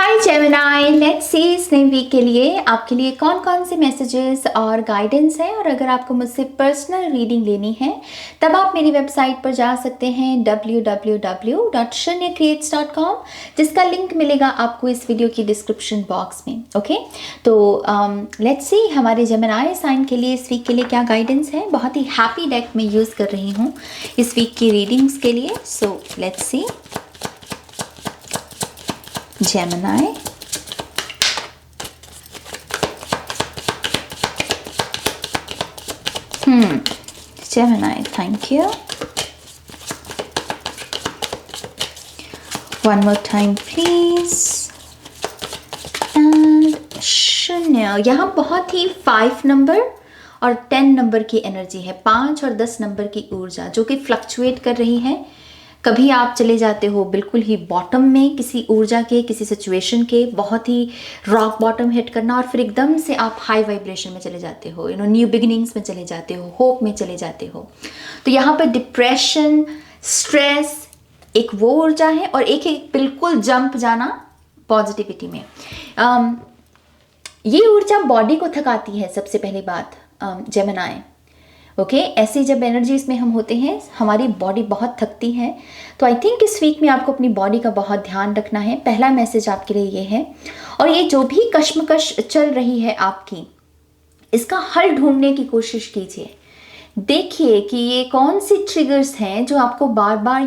Hi Gemini, let's see इस नए week के लिए आपके लिए कौन कौन से मैसेजेस और गाइडेंस हैं। और अगर आपको मुझसे पर्सनल रीडिंग लेनी है तब आप मेरी वेबसाइट पर जा सकते हैं www.shunyacreates.com, जिसका लिंक मिलेगा आपको इस वीडियो की डिस्क्रिप्शन बॉक्स में। ओके, तो लेट्स सी हमारे जेमिनी साइन के लिए इस वीक के लिए क्या गाइडेंस है। बहुत ही हैप्पी डेक में यूज़ कर रही हूँ इस वीक की रीडिंग्स के लिए। So let's see Gemini. Gemini, thank you. One more time, please. And शून्य, यहाँ बहुत ही 5 नंबर और 10 नंबर की एनर्जी है। 5 और 10 नंबर की ऊर्जा जो कि फ्लक्चुएट कर रही है। कभी आप चले जाते हो बिल्कुल ही बॉटम में किसी ऊर्जा के, किसी सिचुएशन के, बहुत ही रॉक बॉटम हिट करना, और फिर एकदम से आप हाई वाइब्रेशन में चले जाते हो, न्यू बिगिनिंग्स में चले जाते हो, होप में चले जाते हो। तो यहाँ पर डिप्रेशन, स्ट्रेस एक वो ऊर्जा है, और एक बिल्कुल जंप जाना पॉजिटिविटी में। ये ऊर्जा बॉडी को थकाती है। सबसे पहली बात जेमिनी, ओके, ऐसी जब एनर्जीज में हम होते हैं हमारी बॉडी बहुत थकती है। तो आई थिंक इस वीक में आपको अपनी बॉडी का बहुत ध्यान रखना है। पहला मैसेज आपके लिए ये है। और ये जो भी कश्मकश चल रही है आपकी, इसका हल ढूंढने की कोशिश कीजिए। देखिए कि ये कौन सी ट्रिगर्स हैं जो आपको बार बार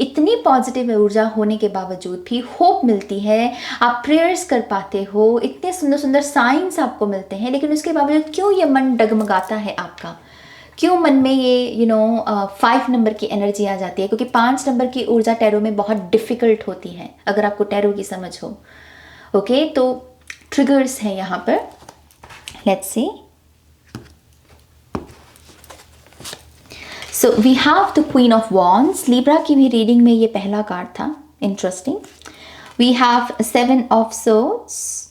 इतनी पॉजिटिव ऊर्जा होने के बावजूद भी होप मिलती है, आप प्रेयर्स कर पाते हो, इतने सुंदर सुंदर साइंस आपको मिलते हैं, लेकिन उसके बावजूद क्यों ये मन डगमगाता है आपका, क्यों मन में ये 5 नंबर की एनर्जी आ जाती है। क्योंकि 5 नंबर की ऊर्जा टैरो में बहुत डिफ़िकल्ट होती है, अगर आपको टैरो की समझ हो। ओके, तो ट्रिगर्स हैं यहाँ पर। Let's see. So we have the queen of wands. Libra की भी रीडिंग में ये पहला कार्ड था, interesting. We have 7 of swords.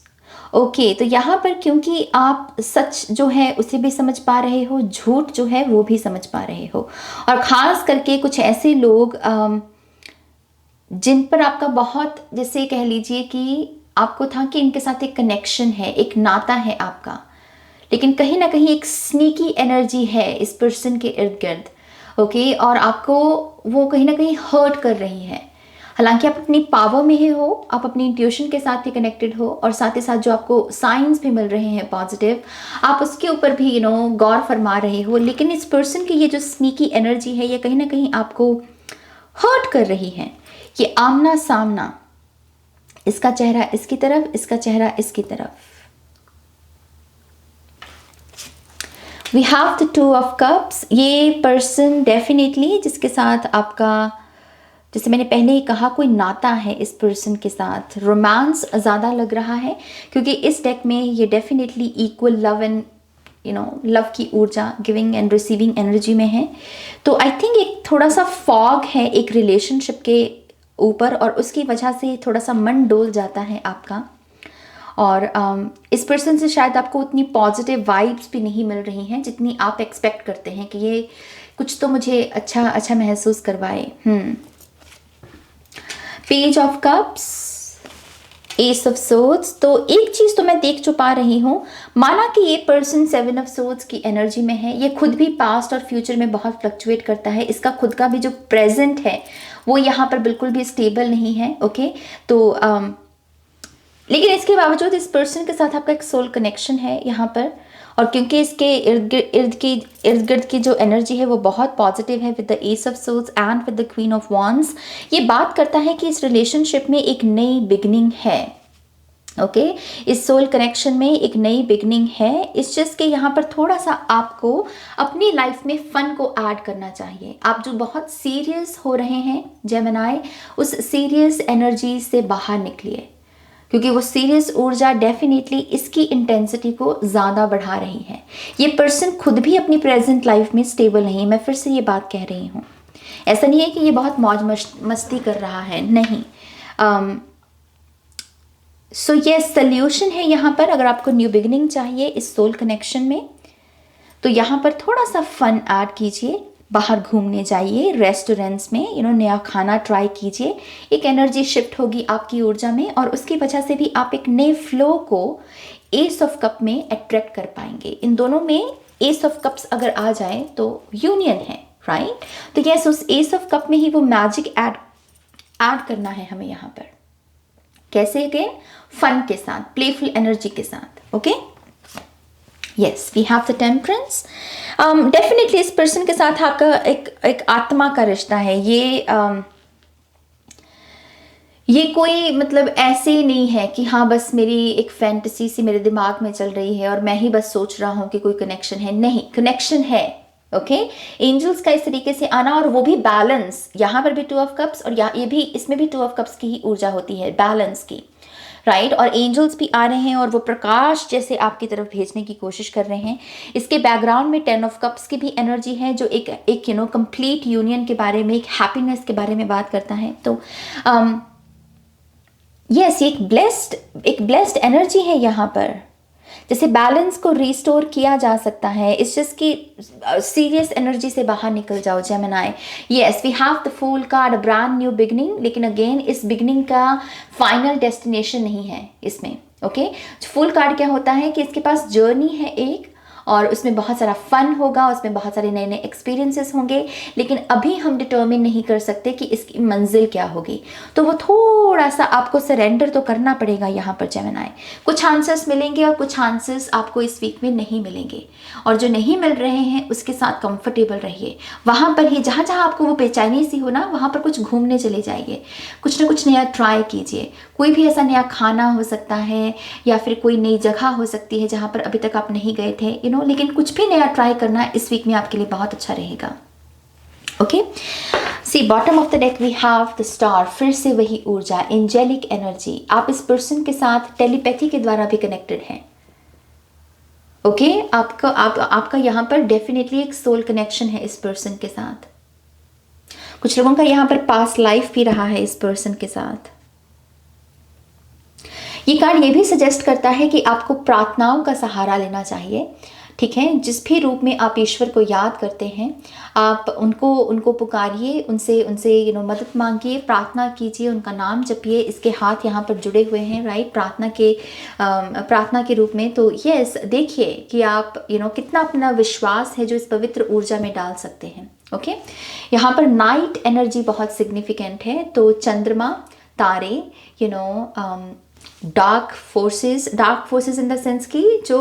Okay, तो यहाँ पर क्योंकि आप सच जो है उसे भी समझ पा रहे हो, झूठ जो है वो भी समझ पा रहे हो, और ख़ास करके कुछ ऐसे लोग जिन पर आपका बहुत, जैसे कह लीजिए कि आपको था कि इनके साथ एक कनेक्शन है, एक नाता है आपका, लेकिन कहीं ना कहीं एक स्नीकी एनर्जी है इस पर्सन के इर्द गिर्द। ओके, और आपको वो कहीं ना कहीं हर्ट कर रही है। हालांकि आप अपनी पावर में ही हो, आप अपनी इंट्यूशन के साथ ही कनेक्टेड हो, और साथ ही साथ जो आपको साइंस भी मिल रहे हैं पॉजिटिव, आप उसके ऊपर भी गौर फरमा रहे हो। लेकिन इस पर्सन की ये जो स्नीकी एनर्जी है, ये कहीं ना कहीं आपको हर्ट कर रही है। ये आमना सामना, इसका चेहरा इसकी तरफ, इसका चेहरा इसकी तरफ। We have the 2 of cups. ये पर्सन डेफिनेटली जिसके साथ आपका, जैसे मैंने पहले ही कहा, कोई नाता है इस पर्सन के साथ। रोमांस ज़्यादा लग रहा है क्योंकि इस डेक में ये definitely equal love and love की ऊर्जा, गिविंग एंड रिसीविंग एनर्जी में है। तो आई थिंक एक थोड़ा सा फॉग है एक रिलेशनशिप के ऊपर, और उसकी वजह से थोड़ा सा मन डोल जाता है आपका। और इस पर्सन से शायद आपको उतनी पॉजिटिव वाइब्स भी नहीं मिल रही हैं जितनी आप एक्सपेक्ट करते हैं कि ये कुछ तो मुझे अच्छा महसूस करवाए। Page of cups, S of swords. तो एक चीज़ तो मैं देख छुपा रही हूँ, माना कि ये पर्सन 7 ऑफ सोर्ड्स की एनर्जी में है। ये खुद भी पास्ट और फ्यूचर में बहुत फ्लक्चुएट करता है। इसका खुद का भी जो प्रेजेंट है वो यहाँ पर बिल्कुल भी स्टेबल नहीं है। ओके, तो लेकिन इसके बावजूद इस पर्सन के साथ आपका एक सोल कनेक्शन है यहाँ पर, और क्योंकि इसके इर्द गिर्द की जो एनर्जी है वो बहुत पॉजिटिव है with the ace of swords and with the queen of wands, ये बात करता है कि इस रिलेशनशिप में एक नई बिगनिंग है। ओके, इस सोल कनेक्शन में एक नई बिगनिंग है। इस चीज़ के यहाँ पर थोड़ा सा आपको अपनी लाइफ में फन को ऐड करना चाहिए। आप जो बहुत सीरियस हो रहे हैं जेमिनी, उस सीरियस एनर्जी से बाहर निकलिए, क्योंकि वो सीरियस ऊर्जा डेफिनेटली इसकी इंटेंसिटी को ज़्यादा बढ़ा रही है। ये पर्सन खुद भी अपनी प्रेजेंट लाइफ में स्टेबल नहीं है। मैं फिर से ये बात कह रही हूँ, ऐसा नहीं है कि ये बहुत मौज मस्ती कर रहा है, नहीं। सो ये सल्यूशन है यहाँ पर। अगर आपको न्यू बिगिनिंग चाहिए इस सोल कनेक्शन में, तो यहाँ पर थोड़ा सा फन ऐड कीजिए। बाहर घूमने जाइए, रेस्टोरेंट्स में नया खाना ट्राई कीजिए। एक एनर्जी शिफ्ट होगी आपकी ऊर्जा में और उसकी वजह से भी आप एक नए फ्लो को एस ऑफ कप में अट्रैक्ट कर पाएंगे। इन दोनों में एस ऑफ कप्स अगर आ जाए तो यूनियन है, राइट। तो यस, उस एस ऑफ कप में ही वो मैजिक ऐड करना है हमें यहाँ पर। कैसे? अगेन फन के साथ, प्लेफुल एनर्जी के साथ। Okay, yes, we have the temperance. Definitely इस पर्सन के साथ आपका एक आत्मा का रिश्ता है। ये कोई मतलब ऐसे ही नहीं है कि हाँ बस मेरी एक फैंटेसी सी मेरे दिमाग में चल रही है और मैं ही बस सोच रहा हूँ कि कोई कनेक्शन है। नहीं, कनेक्शन है। ओके, एंजल्स का इस तरीके से आना, और वो भी बैलेंस। यहाँ पर भी 2 ऑफ कप्स और ये भी, इसमें भी 2 ऑफ कप्स की ही ऊर्जा होती है, बैलेंस की, राइट। और एंजल्स भी आ रहे हैं और वो प्रकाश जैसे आपकी तरफ भेजने की कोशिश कर रहे हैं। इसके बैकग्राउंड में 10 ऑफ कप्स की भी एनर्जी है जो एक कंप्लीट यूनियन के बारे में, एक हैप्पीनेस के बारे में बात करता है। तो यस, ये एक ब्लेस्ड एनर्जी है यहाँ पर। जैसे बैलेंस को रिस्टोर किया जा सकता है। इस चीज की सीरियस एनर्जी से बाहर निकल जाओ Gemini. Yes, we have the fool card, brand new beginning. लेकिन अगेन इस बिगनिंग का फाइनल डेस्टिनेशन नहीं है इसमें। ओके, फूल कार्ड क्या होता है कि इसके पास जर्नी है एक, और उसमें बहुत सारा फन होगा, उसमें बहुत सारे नए नए एक्सपीरियंसेस होंगे, लेकिन अभी हम डिटर्मिन नहीं कर सकते कि इसकी मंजिल क्या होगी। तो वो थोड़ा सा आपको सरेंडर तो करना पड़ेगा यहाँ पर जेमिनाई। कुछ आंसर्स मिलेंगे और कुछ आंसर्स आपको इस वीक में नहीं मिलेंगे, और जो नहीं मिल रहे हैं उसके साथ कंफर्टेबल रहिए। वहाँ पर ही जहाँ जहाँ आपको वो बेचैनी सी हो ना, वहाँ पर कुछ घूमने चले जाइए, कुछ ना कुछ नया ट्राई कीजिए। कोई भी ऐसा नया खाना हो सकता है या फिर कोई नई जगह हो सकती है जहाँ पर अभी तक आप नहीं गए थे, लेकिन कुछ भी नया ट्राई करना इस वीक में आपके लिए बहुत अच्छा रहेगा। Okay, see bottom of the deck we have the star. फिर से वही ऊर्जा, एंजेलिक एनर्जी। आप इस पर्सन के साथ टेलीपैथी के द्वारा भी कनेक्टेड हैं। ओके, आपका यहाँ पर डेफिनेटली एक सोल कनेक्शन है इस पर्सन के साथ। कुछ लोगों का यहाँ पर पास्ट लाइफ भी रहा है इस पर्सन के साथ। ये कार्ड ये भी सजेस्ट करता है कि आपको प्रार्थनाओं का सहारा लेना चाहिए, ठीक है। जिस भी रूप में आप ईश्वर को याद करते हैं, आप उनको पुकारिए, उनसे मदद मांगिए, प्रार्थना कीजिए, उनका नाम जपिए। इसके हाथ यहाँ पर जुड़े हुए हैं, राइट, प्रार्थना के रूप में। तो यस, देखिए कि आप कितना अपना विश्वास है जो इस पवित्र ऊर्जा में डाल सकते हैं। ओके, यहाँ पर नाइट एनर्जी बहुत सिग्निफिकेंट है। तो चंद्रमा, तारे, dark forces in the sense की जो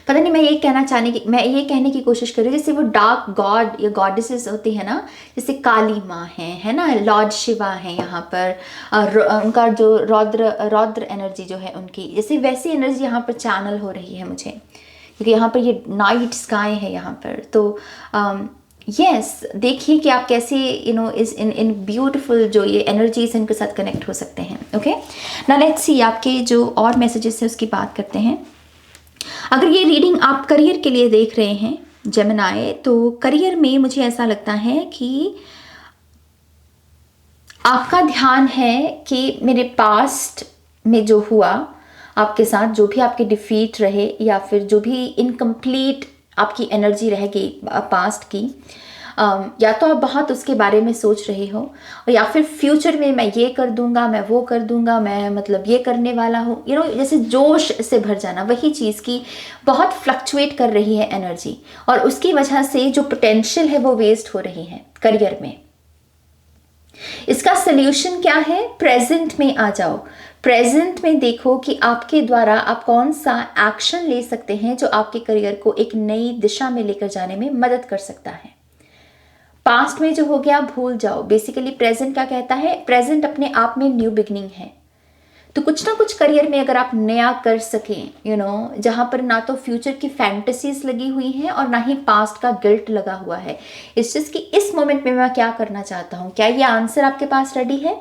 पता नहीं, मैं ये कहने की कोशिश कर रही हूँ, जैसे वो डार्क गॉड या गॉडेसेस होती है ना, जैसे काली माँ है ना, लॉर्ड शिवा है यहाँ पर, उनका जो रौद्र एनर्जी जो है उनकी, जैसे वैसी एनर्जी यहाँ पर चैनल हो रही है मुझे, क्योंकि यहाँ पर ये नाइट स्काई है यहाँ पर। तो यस, देखिए कि आप कैसे इस इन ब्यूटीफुल जो ये एनर्जीज इनके साथ कनेक्ट हो सकते हैं। ओके, नाउ लेट्स सी आपके जो और मैसेजेस है उसकी बात करते हैं। अगर ये रीडिंग आप करियर के लिए देख रहे हैं जेमिनाई, तो करियर में मुझे ऐसा लगता है कि आपका ध्यान है कि मेरे पास्ट में जो हुआ आपके साथ, जो भी आपके डिफीट रहे या फिर जो भी इनकम्प्लीट आपकी एनर्जी रहेगी पास्ट की, या तो आप बहुत उसके बारे में सोच रहे हो, और या फिर फ्यूचर में मैं ये कर दूंगा, मैं वो कर दूंगा, मैं मतलब ये करने वाला हूँ, जैसे जोश से भर जाना, वही चीज़ की बहुत फ्लक्चुएट कर रही है एनर्जी, और उसकी वजह से जो पोटेंशियल है वो वेस्ट हो रही है करियर में। इसका सल्यूशन क्या है? प्रेजेंट में आ जाओ। प्रेजेंट में देखो कि आपके द्वारा आप कौन सा एक्शन ले सकते हैं जो आपके करियर को एक नई दिशा में लेकर जाने में मदद कर सकता है। पास्ट में जो हो गया भूल जाओ। बेसिकली प्रेजेंट क्या कहता है? प्रेजेंट अपने आप में न्यू बिगनिंग है। तो कुछ ना कुछ करियर में अगर आप नया कर सकें, जहां पर ना तो फ्यूचर की फैंटेसीज लगी हुई हैं और ना ही पास्ट का गिल्ट लगा हुआ है, इस चीज की इस मोमेंट में मैं क्या करना चाहता हूं, क्या ये आंसर आपके पास रेडी है?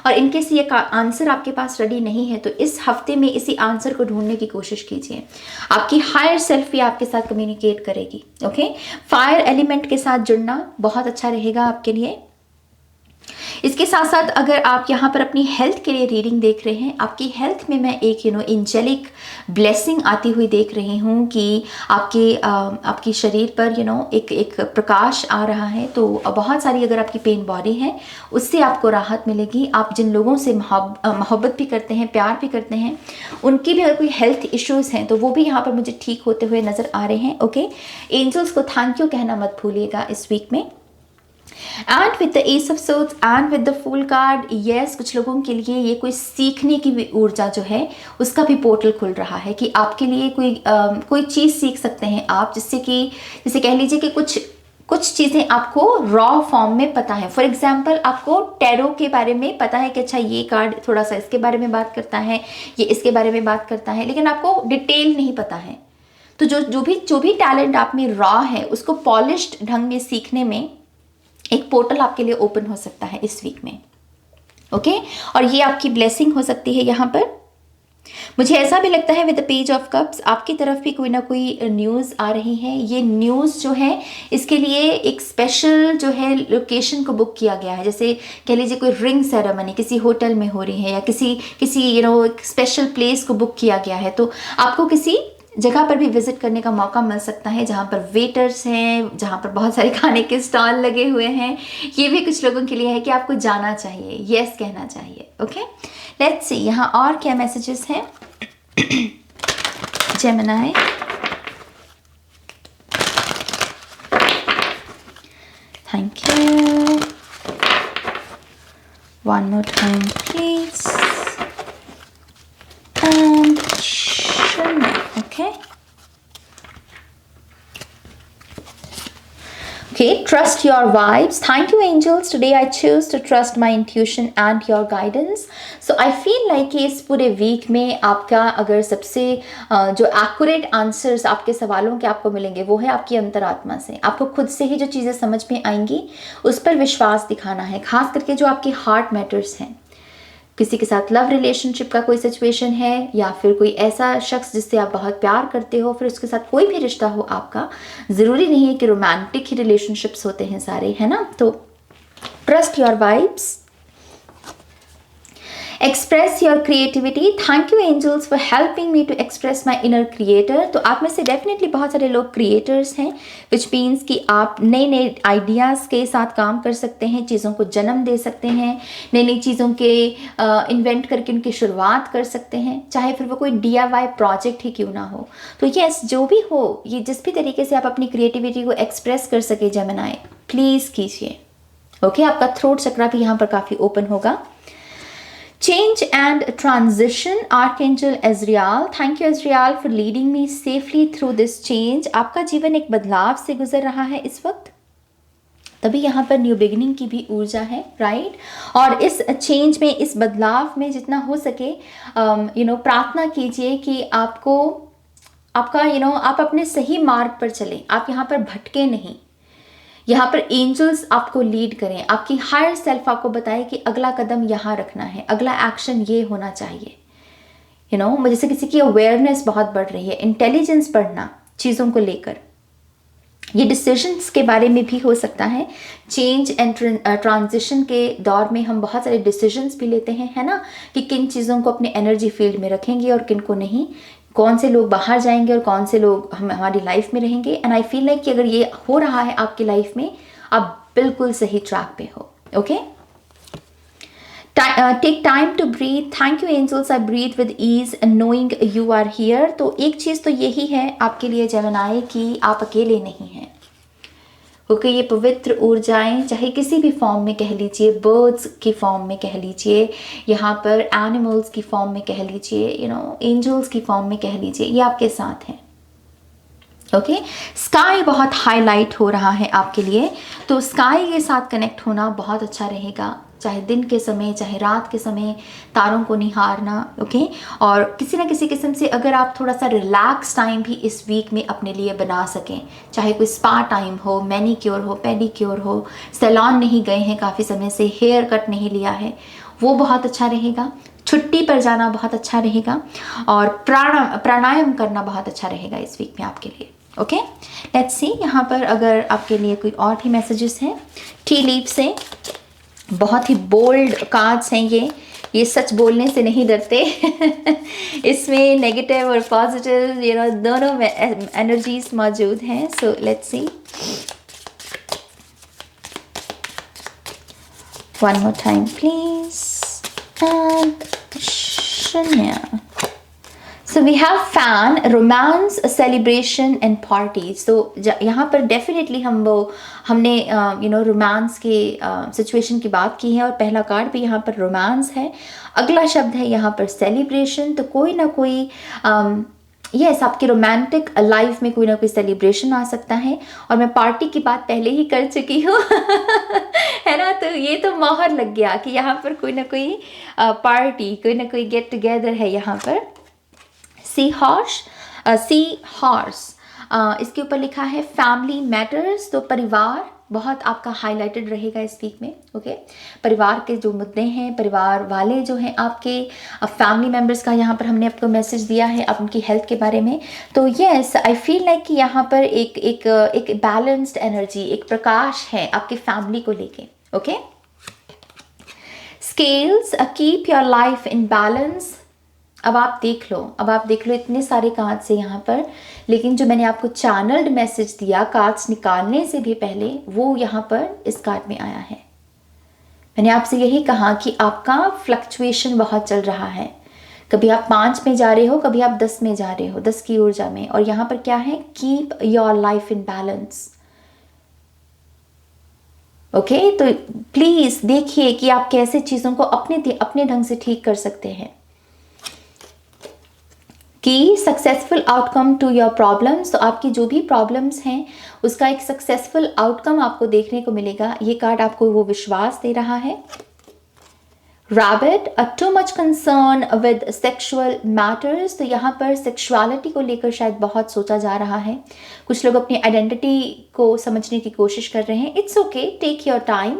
और इनकेस ये आंसर आपके पास रेडी नहीं है तो इस हफ्ते में इसी आंसर को ढूंढने की कोशिश कीजिए। आपकी हायर सेल्फ भी आपके साथ कम्युनिकेट करेगी। ओके, फायर एलिमेंट के साथ जुड़ना बहुत अच्छा रहेगा आपके लिए। इसके साथ साथ अगर आप यहाँ पर अपनी हेल्थ के लिए रीडिंग देख रहे हैं, आपकी हेल्थ में मैं एक एंजेलिक ब्लेसिंग आती हुई देख रही हूँ कि आपकी शरीर पर एक प्रकाश आ रहा है। तो बहुत सारी अगर आपकी पेन बॉडी है उससे आपको राहत मिलेगी। आप जिन लोगों से मोहब्बत भी करते हैं, प्यार भी करते हैं, उनकी भी अगर कोई हेल्थ इश्यूज़ हैं तो वो भी यहाँ पर मुझे ठीक होते हुए नज़र आ रहे हैं। ओके, एंजल्स को थैंक यू कहना मत भूलिएगा इस वीक में। And with the ace of swords and with the fool card, yes, कुछ लोगों के लिए ये कोई सीखने की भी ऊर्जा जो है उसका भी पोर्टल खुल रहा है कि आपके लिए कोई चीज़ सीख सकते हैं आप, जिससे कह लीजिए कि कुछ चीज़ें आपको रॉ फॉर्म में पता है। फॉर एग्जाम्पल, आपको टैरो के बारे में पता है कि अच्छा ये कार्ड थोड़ा सा इसके बारे में बात करता है, ये इसके बारे में बात करता है, लेकिन आपको डिटेल नहीं पता है। तो जो भी टैलेंट आप में रॉ है उसको पॉलिश्ड ढंग में सीखने में एक पोर्टल आपके लिए ओपन हो सकता है इस वीक में। ओके, और ये आपकी ब्लेसिंग हो सकती है। यहाँ पर मुझे ऐसा भी लगता है with the page of cups आपकी तरफ भी कोई ना कोई न्यूज़ आ रही है। ये न्यूज़ जो है इसके लिए एक स्पेशल जो है लोकेशन को बुक किया गया है। जैसे कह लीजिए कोई रिंग सेरेमनी किसी होटल में हो रही है या किसी एक स्पेशल प्लेस को बुक किया गया है, तो आपको किसी जगह पर भी विजिट करने का मौका मिल सकता है जहाँ पर वेटर्स हैं, जहाँ पर बहुत सारे खाने के स्टॉल लगे हुए हैं। ये भी कुछ लोगों के लिए है कि आपको जाना चाहिए, यस कहना चाहिए। ओके, लेट्स सी यहाँ और क्या मैसेजेस हैं। Gemini, thank you, one more time please, and okay. Okay, trust your vibes. Thank you angels. Today I choose to trust my intuition and your guidance. So I feel like इस पूरे week में आपका अगर सबसे जो accurate answers आपके सवालों के आपको मिलेंगे वो है आपकी अंतरात्मा से। आपको खुद से ही जो चीज़ें समझ में आएंगी उस पर विश्वास दिखाना है, खास करके जो आपके हार्ट मैटर्स हैं। किसी के साथ लव रिलेशनशिप का कोई सिचुएशन है या फिर कोई ऐसा शख्स जिससे आप बहुत प्यार करते हो, फिर उसके साथ कोई भी रिश्ता हो आपका, ज़रूरी नहीं है कि रोमांटिक ही रिलेशनशिप्स होते हैं सारे, है ना। तो trust your vibes, express your creativity. Thank you angels for helping me to express my inner creator. तो आप में से डेफिनेटली बहुत सारे लोग क्रिएटर्स हैं, विच मीन्स कि आप नए नए आइडियाज़ के साथ काम कर सकते हैं, चीज़ों को जन्म दे सकते हैं, नई नई चीज़ों के इन्वेंट करके उनकी शुरुआत कर सकते हैं, चाहे फिर वो कोई DIY प्रोजेक्ट ही क्यों ना हो। तो यस, जो भी हो, ये जिस भी तरीके से आप अपनी क्रिएटिविटी को एक्सप्रेस कर सके जेमिनी, प्लीज़ कीजिए। ओके, आपका थ्रोट चक्रा भी यहाँ पर काफ़ी ओपन होगा। Change and transition, Archangel Azrael. Thank you Azrael for leading me safely through this change. आपका जीवन एक बदलाव से गुजर रहा है इस वक्त, तभी यहाँ पर न्यू बिगिनिंग की भी ऊर्जा है, राइट। और इस चेंज में, इस बदलाव में जितना हो सके प्रार्थना कीजिए कि आप अपने सही मार्ग पर चलें, आप यहाँ पर भटके नहीं। यहाँ पर एंजल्स आपको लीड करें, आपकी हायर सेल्फ आपको बताए कि अगला कदम यहाँ रखना है, अगला एक्शन ये होना चाहिए। जैसे किसी की अवेयरनेस बहुत बढ़ रही है, इंटेलिजेंस बढ़ना चीज़ों को लेकर, ये डिसीजंस के बारे में भी हो सकता है। चेंज एंड ट्रांजिशन के दौर में हम बहुत सारे डिसीजंस भी लेते हैं, है ना, कि किन चीज़ों को अपने एनर्जी फील्ड में रखेंगे और किन को नहीं, कौन से लोग बाहर जाएंगे और कौन से लोग हमारी लाइफ में रहेंगे। एंड आई फील लाइक कि अगर ये हो रहा है आपकी लाइफ में, आप बिल्कुल सही ट्रैक पे हो। Okay, take time to breathe. Thank you angels, I breathe with ease knowing you are here. तो एक चीज़ तो यही है आपके लिए जेमिनी कि आप अकेले नहीं हैं। ओके, ये पवित्र ऊर्जाएं चाहे किसी भी फॉर्म में कह लीजिए, बर्ड्स की फॉर्म में कह लीजिए, यहाँ पर एनिमल्स की फॉर्म में कह लीजिए, एंजल्स की फॉर्म में कह लीजिए, ये आपके साथ हैं। ओके, स्काई बहुत हाईलाइट हो रहा है आपके लिए, तो स्काई के साथ कनेक्ट होना बहुत अच्छा रहेगा, चाहे दिन के समय चाहे रात के समय, तारों को निहारना। ओके, और किसी ना किसी किस्म से अगर आप थोड़ा सा रिलैक्स टाइम भी इस वीक में अपने लिए बना सकें, चाहे कोई स्पा टाइम हो, मैनीक्योर हो, पेडिक्योर हो, सैलून नहीं गए हैं काफ़ी समय से, हेयर कट नहीं लिया है, वो बहुत अच्छा रहेगा। छुट्टी पर जाना बहुत अच्छा रहेगा, और प्राणायाम करना बहुत अच्छा रहेगा इस वीक में आपके लिए। ओके, लेट्स सी यहाँ पर अगर आपके लिए कोई और भी मैसेजेस हैं टी लीफ से। बहुत ही बोल्ड कार्ड्स हैं ये सच बोलने से नहीं डरते। इसमें नेगेटिव और पॉजिटिव दोनों एनर्जीज मौजूद हैं। So let's see, one more time please, and शून्य। So we have fan, romance, celebration and parties. So यहाँ पर definitely हमने रोमांस के सिचुएशन की बात की है और पहला कार्ड भी यहाँ पर रोमांस है। अगला शब्द है यहाँ पर सेलिब्रेशन। तो कोई ना कोई यस आपकी रोमांटिक लाइफ में कोई ना कोई सेलिब्रेशन आ सकता है। और मैं पार्टी की बात पहले ही कर चुकी हूँ है ना। तो ये तो मोहर लग गया कि यहाँ पर कोई ना कोई पार्टी, कोई ना कोई गेट टुगेदर है यहाँ पर। सी हॉर्स, इसके ऊपर लिखा है फैमिली मैटर्स। तो परिवार बहुत आपका हाईलाइटेड रहेगा इस वीक में। ओके, परिवार के जो मुद्दे हैं, परिवार वाले जो हैं आपके, फैमिली मेम्बर्स का यहाँ पर हमने आपको मैसेज दिया है आप उनकी हेल्थ के बारे में। तो यस आई फील लाइक कि यहाँ पर एक बैलेंस्ड एनर्जी, एक प्रकाश है आपकी फैमिली को लेके। Okay, scales, keep your life in balance. अब आप देख लो इतने सारे कार्ड्स है यहाँ पर, लेकिन जो मैंने आपको चैनल्ड मैसेज दिया कार्ड्स निकालने से भी पहले, वो यहाँ पर इस कार्ड में आया है। मैंने आपसे यही कहा कि आपका फ्लक्चुएशन बहुत चल रहा है। कभी आप 5 में जा रहे हो, कभी आप 10 में जा रहे हो, 10 की ऊर्जा में। और यहाँ पर क्या है, keep your life in balance. Okay, तो प्लीज देखिए कि आप कैसे चीज़ों को अपने ढंग से ठीक कर सकते हैं। कि successful outcome to your problems. तो आपकी जो भी प्रॉब्लम्स हैं उसका एक सक्सेसफुल आउटकम आपको देखने को मिलेगा। ये कार्ड आपको वो विश्वास दे रहा है। Rabbit, too much concern with sexual matters. तो यहाँ पर सेक्सुअलिटी को लेकर शायद बहुत सोचा जा रहा है। कुछ लोग अपनी आइडेंटिटी को समझने की कोशिश कर रहे हैं। It's okay, take your time,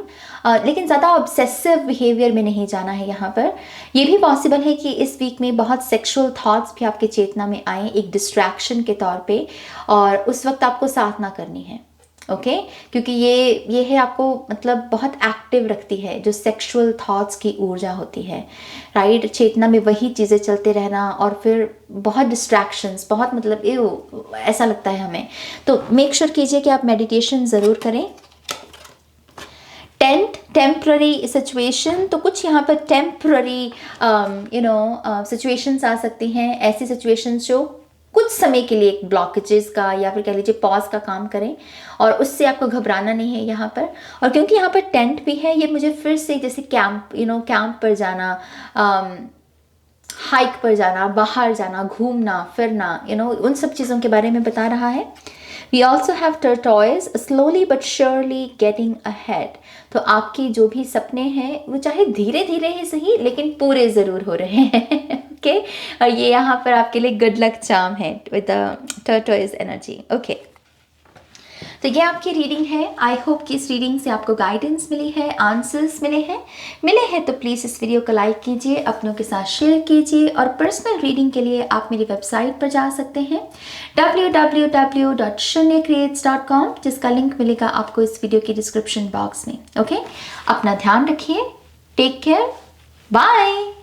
लेकिन ज़्यादा ऑब्सेसिव बिहेवियर में नहीं जाना है यहाँ पर। ये भी पॉसिबल है कि इस वीक में बहुत सेक्सुअल थॉट्स भी आपके चेतना में आए एक डिस्ट्रैक्शन के तौर पे, और उस वक्त आपको साधना करनी है। ओके, क्योंकि ये है आपको मतलब बहुत एक्टिव रखती है जो सेक्सुअल थॉट्स की ऊर्जा होती है, राइट। चेतना में वही चीज़ें चलते रहना और फिर बहुत डिस्ट्रैक्शंस, बहुत मतलब ऐसा लगता है हमें। तो मेक श्योर कीजिए कि आप मेडिटेशन ज़रूर करें। टेम्प्ररी सिचुएशन, तो कुछ यहाँ पर टेम्प्ररी सिचुएशंस आ सकती हैं, ऐसी सिचुएशंस जो कुछ समय के लिए एक ब्लॉकेजेस का या फिर कह लीजिए पॉज का काम करें, और उससे आपको घबराना नहीं है यहाँ पर। और क्योंकि यहाँ पर टेंट भी है, ये मुझे फिर से जैसे कैंप पर जाना, हाइक पर जाना, बाहर जाना, घूमना फिरना, उन सब चीज़ों के बारे में बता रहा है। We also have tortoise, slowly but surely getting ahead। तो आपकी जो भी सपने हैं वो चाहे धीरे धीरे ही सही, लेकिन पूरे ज़रूर हो रहे हैं। ओके, और ये यहाँ पर आपके लिए गुड लक चार्म है with the tortoise energy. Okay, तो ये आपकी रीडिंग है। आई होप कि इस रीडिंग से आपको गाइडेंस मिली है, आंसर्स मिले हैं तो प्लीज़ इस वीडियो को लाइक कीजिए, अपनों के साथ शेयर कीजिए, और पर्सनल रीडिंग के लिए आप मेरी वेबसाइट पर जा सकते हैं www.shunyacreates.com, जिसका लिंक मिलेगा आपको इस वीडियो की डिस्क्रिप्शन बॉक्स में। ओके, अपना ध्यान रखिए, टेक केयर, बाय।